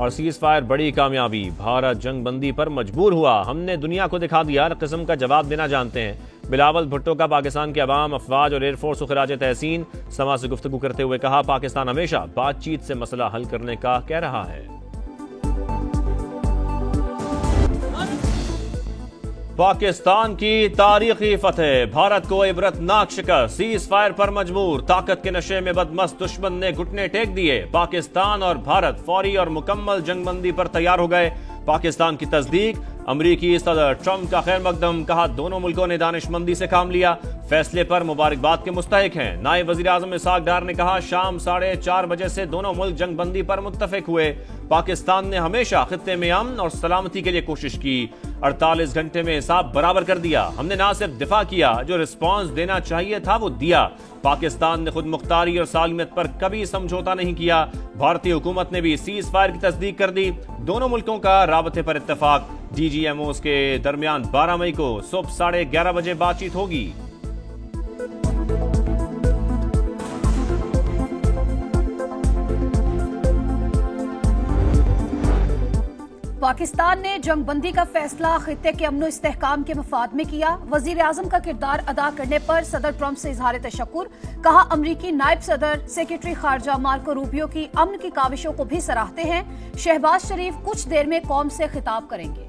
اور cease fire بڑی کامیابی، بھارت جنگ بندی پر مجبور ہوا، ہم نے دنیا کو دکھا دیا ہر قسم کا جواب دینا جانتے ہیں۔ بلاول بھٹو کا پاکستان کے عوام، افواج اور ایئر فورس کو خراج تحسین، سما سے گفتگو کرتے ہوئے کہا پاکستان ہمیشہ بات چیت سے مسئلہ حل کرنے کا کہہ رہا ہے۔ پاکستان کی تاریخی فتح، بھارت کو عبرتناک شکست، سیز فائر پر مجبور، طاقت کے نشے میں بدمست دشمن نے گھٹنے ٹیک دیے، پاکستان اور بھارت فوری اور مکمل جنگ بندی پر تیار ہو گئے۔ پاکستان کی تصدیق، امریکی صدر ٹرمپ کا خیر مقدم، کہا دونوں ملکوں نے دانش مندی سے کام لیا، فیصلے پر مبارکباد کے مستحق ہیں۔ نائب وزیر اعظم اسحاق ڈار نے کہا شام 4:30 بجے سے دونوں ملک جنگ بندی پر متفق ہوئے۔ پاکستان نے ہمیشہ خطے میں امن اور سلامتی کے لیے کوشش کی، 48 گھنٹے میں حساب برابر کر دیا، ہم نے نہ صرف دفاع کیا، جو رسپانس دینا چاہیے تھا وہ دیا۔ پاکستان نے خود مختاری اور سالمیت پر کبھی سمجھوتا نہیں کیا۔ بھارتی حکومت نے بھی سیز فائر کی تصدیق کر دی، دونوں ملکوں کا رابطے پر اتفاق، ڈی جی ایم اوز کے درمیان 12 مئی کو صبح 11:30 بجے بات چیت ہوگی۔ پاکستان نے جنگ بندی کا فیصلہ خطے کے امن و استحکام کے مفاد میں کیا، وزیر اعظم کا کردار ادا کرنے پر صدر ٹرمپ سے اظہار تشکر، کہا امریکی نائب صدر سیکرٹری خارجہ مارکو روبیو کی امن کی کاوشوں کو بھی سراہتے ہیں۔ شہباز شریف کچھ دیر میں قوم سے خطاب کریں گے۔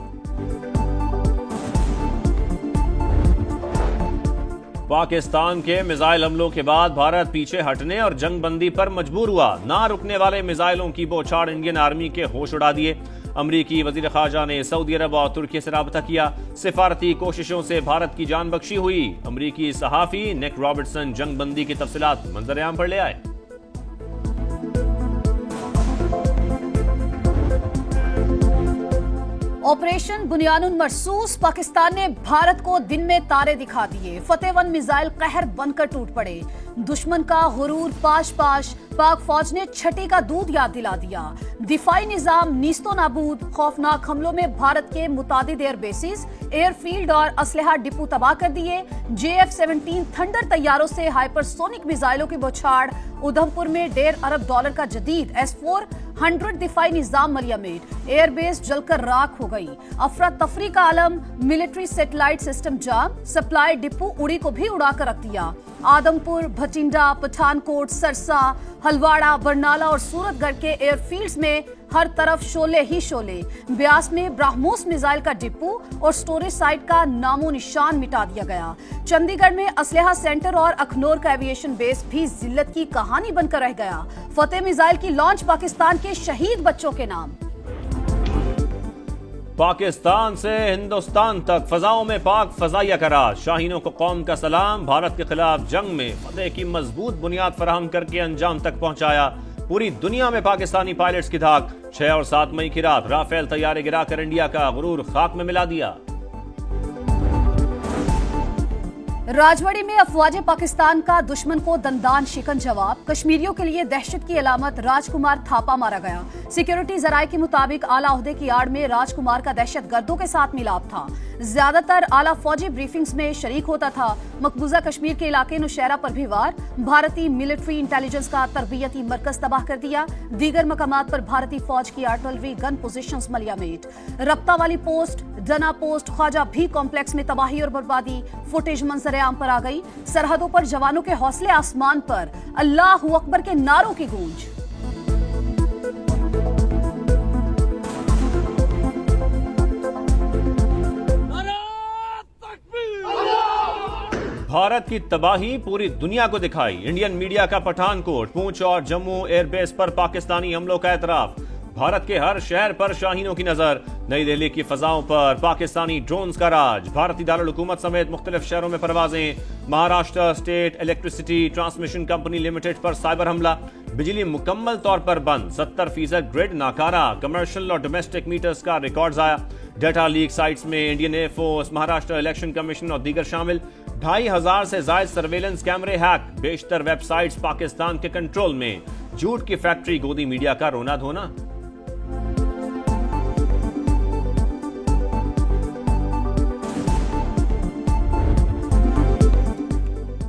پاکستان کے میزائل حملوں کے بعد بھارت پیچھے ہٹنے اور جنگ بندی پر مجبور ہوا، نہ رکنے والے میزائلوں کی بوچھاڑ انڈین آرمی کے ہوش اڑا دیے۔ امریکی وزیر خارجہ نے سعودی عرب اور ترکی سے رابطہ کیا، سفارتی کوششوں سے بھارت کی جان بخشی ہوئی۔ امریکی صحافی نیک رابرٹسن جنگ بندی کی تفصیلات منظر عام پر لے آئے۔ آپریشن بنیان مرصوص، پاکستان نے بھارت کو دن میں تارے دکھا دیے، فتح 1 میزائل قہر بن کر ٹوٹ پڑے، دشمن کا غرور پاش پاش، پاک فوج نے چھٹی کا دودھ یاد دلا دیا، دفاعی نظام نیست و نابود، خوفناک حملوں میں بھارت کے متعدد ایئر بیسز، ایئر فیلڈ اور اسلحہ ڈپو تباہ کر دیے، JF-17 تھنڈر طیاروں سے ہائپر سونک میزائلوں کی بوچھاڑ، ادھمپور میں $1.5 ارب کا جدید S-400 دفاعی نظام ملیمیٹ، ایئر بیس جل کر راکھ ہو گئی، افراتفری کا عالم، ملٹری سیٹلائٹ سسٹم جام، سپلائی ڈپو اڑی کو بھی اڑا کر رکھ دیا، آدمپور، بھٹنڈا، پٹھان کوٹ، سرسا، ہلواڑہ، برنالہ اور سورت گڑھ کے ایئر فیلڈز میں ہر طرف شعلے ہی شعلے، بیاس میں براہموس میزائل کا ڈپو اور سٹوریج سائٹ کا نام و نشان مٹا دیا گیا، چندی گڑھ میں اسلحہ سینٹر اور اخنور کا ایویشن بیس بھی ذلت کی کہانی بن کر رہ گیا، فتح میزائل کی لانچ پاکستان کے شہید بچوں کے نام۔ پاکستان سے ہندوستان تک فضاؤں میں پاک فضائیہ کا راز، شاہینوں کو قوم کا سلام، بھارت کے خلاف جنگ میں فتح کی مضبوط بنیاد فراہم کر کے انجام تک پہنچایا، پوری دنیا میں پاکستانی پائلٹس کی دھاک، 6 اور 7 مئی کی رات رافیل طیارے گرا کر انڈیا کا غرور خاک میں ملا دیا۔ راجوڑی میں افواج پاکستان کا دشمن کو دندان شکن جواب، کشمیریوں کے لیے دہشت کی علامت راج کمار تھاپا مارا گیا، سیکیورٹی ذرائع کے مطابق اعلیٰ عہدے کی آڑ میں راج کمار کا دہشت گردوں کے ساتھ ملاپ تھا، زیادہ تر اعلیٰ فوجی بریفنگز میں شریک ہوتا تھا، مقبوضہ کشمیر کے علاقے نوشہرہ پر بھی وار، بھارتی ملٹری انٹیلیجنس کا تربیتی مرکز تباہ کر دیا، دیگر مقامات پر بھارتی فوج کی آرٹلری گن پوزیشنز ملیمیٹ، ربطہ والی پوسٹ، ڈنا پوسٹ، خواجہ بھی کمپلیکس میں تباہی اور بربادی، فوٹیج منظر عام پر آ گئی، سرحدوں پر جوانوں کے حوصلے آسمان پر، اللہ اکبر کے نعروں کی گونج۔ بھارت کی تباہی پوری دنیا کو دکھائی، انڈین میڈیا کا پٹھان کوٹ، پونچھ اور جموں ایئر بیس پر پاکستانی حملوں کا اعتراف، بھارت کے ہر شہر پر شاہینوں کی نظر، نئی دہلی کی فضاؤں پر پاکستانی ڈرونز کا راج، بھارتی دارالحکومت سمیت مختلف شہروں میں پروازیں، Maharashtra state electricity transmission company limited پر سائبر حملہ، بجلی مکمل طور پر بند، 70% گریڈ ناکارہ، کمرشل اور ڈومیسٹک میٹرز کا ریکارڈ ضائع، ڈیٹا لیک سائٹس میں Indian air force, Maharashtra election commission اور دیگر شامل، 2500 سے زائد سرویلنس کیمرے ہیک، بیشتر ویب سائٹس پاکستان کے کنٹرول میں، جھوٹ کی فیکٹری گودی میڈیا کا رونا دھونا۔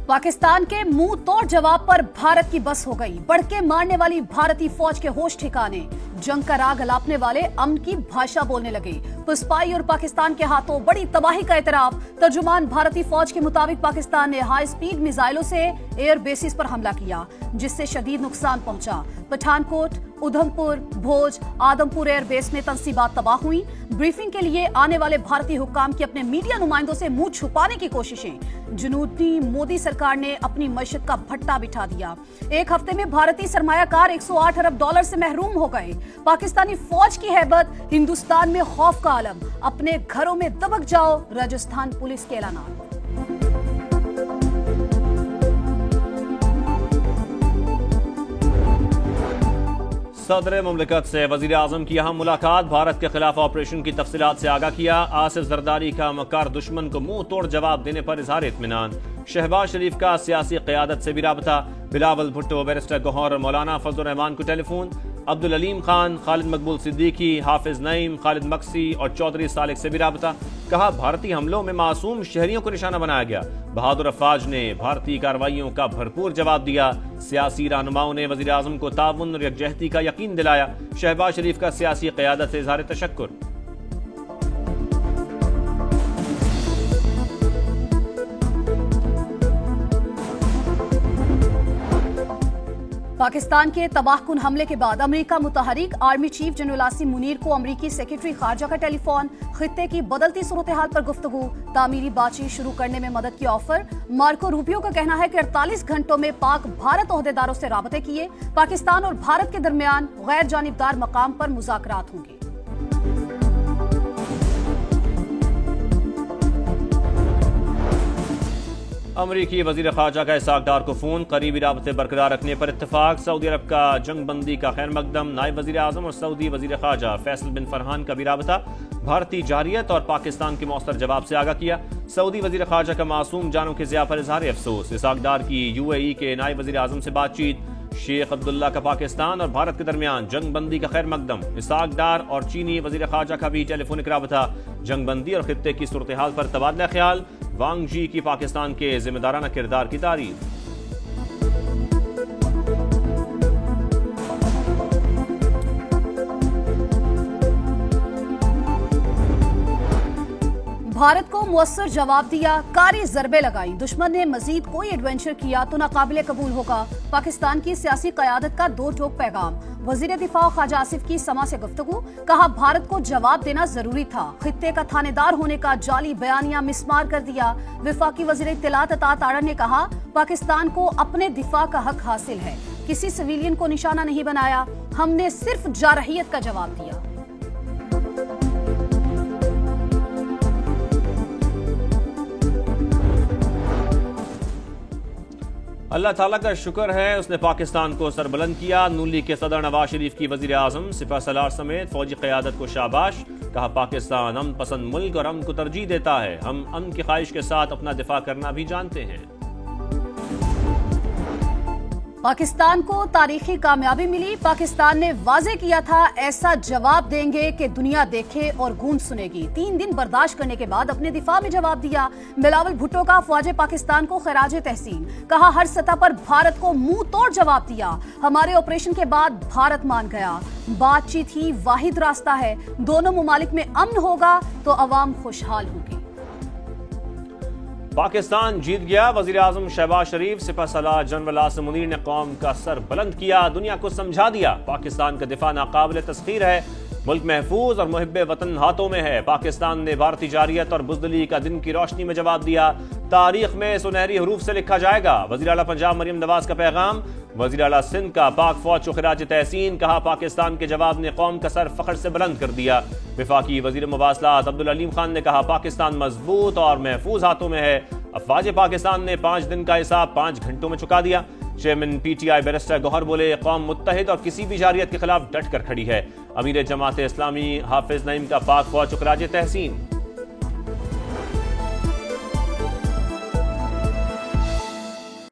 पाकिस्तान के मुंह तोड़ जवाब पर भारत की बस हो गई। बढ़ के मारने वाली भारतीय फौज के होश ठिकाने, जंग का राग अलापने वाले अमन की भाषा बोलने लगे। पुस्पाई और पाकिस्तान के हाथों बड़ी तबाही का इतराफ। तर्जुमान भारतीय फौज के मुताबिक पाकिस्तान ने हाई स्पीड मिसाइलों से एयर बेसिस पर हमला किया, जिससे शदीद नुकसान पहुंचा। पठानकोट, उधमपुर, भोज, आदमपुर एयर बेस में तंसीबात तबाह हुई। ब्रीफिंग के लिए आने वाले भारतीय हुक्काम की अपने मीडिया नुमाइंदों से मुंह छुपाने की कोशिशें। जुनूनी मोदी सरकार ने अपनी मईशत का भट्टा बिठा दिया। एक हफ्ते में भारतीय सरमायाकार $108 अरब से महरूम हो गए। पाकिस्तानी फौज की हैबत, हिंदुस्तान में खौफ का आलम। अपने घरों में दबक जाओ, राजस्थान पुलिस के ऐलान। सदर मुमलिकत से वजीर आजम की अहम मुलाकात। भारत के खिलाफ ऑपरेशन की तफसीलात से आगाह किया। आसिफ जरदारी का मक्कार दुश्मन को मुंह तोड़ जवाब देने पर इजहार इत्मीनान। शहबाज शरीफ का सियासी क़यादत से भी राबता। बिलावल भुट्टो, बैरिस्टर गौहर और मौलाना फजल रहमान को टेलीफोन। अब्दुल अलीम खान, खालिद मकबूल सिद्दीकी, हाफिज नईम, खालिद मक्सी और चौधरी सालिक से भी राबता। कहा भारतीय हमलों में मासूम शहरियों को निशाना बनाया गया। बहादुर अफवाज ने भारतीय कार्रवाइयों का भरपूर जवाब दिया। सियासी रहनुमाओं ने वजीर आजम को ताउन और यकजहती का यकीन दिलाया। शहबाज शरीफ का सियासी क़यादत से इजहार तशक्कुर। पाकिस्तान के तबाहकुन हमले के बाद अमेरिका मुतहरिक army chief general Asim Munir को अमेरिकी सेक्रेटरी खारजा का टेलीफोन। खित्ते की बदलती सूरत हाल पर गुफ्तगू, तामीरी बातचीत शुरू करने में मदद की ऑफर। मार्को रूबियो का कहना है कि 48 घंटों में पाक भारत ओहदेदारों से राबते किए। पाकिस्तान और भारत के दरमियान गैर जानिबदार मकाम पर मुज़ाकरात होंगे। अमरीकी वजीर खारजा का इसहाक डार को फोन। करीबी राबते बरकरार रखने पर इत्तेफाक। सऊदी अरब का जंग बंदी का खैर मकदम। नायब वजीर आजम और सऊदी वजीर खारजा फैसल बिन फरहान का भी राबता। भारतीय जारियत और पाकिस्तान के मौसर जवाब से आगाह किया। सऊदी वजीर खारजा का मासूम जानों के ज़िया पर इजहार अफसोस। इसहाक डार की UAE के नायब वजीर आजम से बातचीत। शेख अब्दुल्ला का पाकिस्तान और भारत के दरमियान जंग बंदी का खैर मकदम। इसहाक डार और चीनी वजीर खारजा का भी टेलीफोनिक राबता। जंग बंदी और खित्ते की सूरत हाल पर तबादला ख्याल। वांग जी की पाकिस्तान के जिम्मेदाराना किरदार की तारीफ। भारत को मुअस्सर जवाब दिया, कारी ज़रबे लगाई। दुश्मन ने मजीद कोई एडवेंचर किया तो नाकाबिले कबूल होगा। पाकिस्तान की सियासी क़यादत का दो टोक पैगाम। वज़ीर दिफा ख्वाजा आसिफ की समा से गुफ्तगू। कहा भारत को जवाब देना जरूरी था। खित्ते का थानेदार होने का जाली बयानिया मिसमार कर दिया। वफाकी वज़ीर इत्तलात अतात आड़र ने कहा पाकिस्तान को अपने दिफा का हक हासिल है। किसी सिविलियन को निशाना नहीं बनाया, हमने सिर्फ जारहियत का जवाब दिया। अल्लाह ताला का शुक्र है उसने पाकिस्तान को सरबुलंद किया। नूली के सदर नवाज शरीफ की वजीर आजम सिपह सलार समेत फौजी क़यादत को शाबाश। कहा पाकिस्तान अमन पसंद मुल्क और अमन को तरजीह देता है। हम अमन की ख्वाहिश के साथ अपना दिफा करना भी जानते हैं। पाकिस्तान को तारीखी कामयाबी मिली। पाकिस्तान ने वाजे किया था ऐसा जवाब देंगे कि दुनिया देखे और गूंज सुनेगी। 3 दिन बर्दाश्त करने के बाद अपने दिफा में जवाब दिया। बिलावल भुट्टो का अफवाज पाकिस्तान को खराजे तहसीन। कहा हर सतह पर भारत को मुंह तोड़ जवाब दिया। हमारे ऑपरेशन के बाद भारत मान गया। बातचीत ही वाहिद रास्ता है। दोनों मुमालिक में अमन होगा तो अवाम खुशहाल होगी। पाकिस्तान जीत गया। वजीर आजम शहबाज शरीफ सिपह सलार जनरल आसिम मुनीर ने कौम का सर बुलंद किया। दुनिया को समझा दिया पाकिस्तान का दिफा नाकाबिल तस्खीर है। मुल्क महफूज और मुहिब्बे वतन हाथों में है। पाकिस्तान ने भारतीय जारियत और बुज़दिली का दिन की रोशनी में जवाब दिया। तारीख में सुनहरी हरूफ से लिखा जाएगा। वज़ीर आला पंजाब मरियम नवाज का पैगाम। वज़ीर आला सिंध का पाक फौज को खिराज तहसीन। कहा पाकिस्तान के जवाब ने कौम का सर फख्र से बुलंद कर दिया। वफाकी वज़ीर मुवासलात अब्दुल अलीम खान ने कहा पाकिस्तान मजबूत और महफूज हाथों में है। अफवाज पाकिस्तान ने 5 दिन का हिसाब 5 घंटों में चुका दिया। चेयरमैन PTI बैरिस्टर गौहर बोले कौम मुत्तहिद और किसी भी जारियत के खिलाफ डट कर खड़ी है। अमीर जमात इस्लामी हाफिज नईम का पाक फौज को खिराज तहसीन।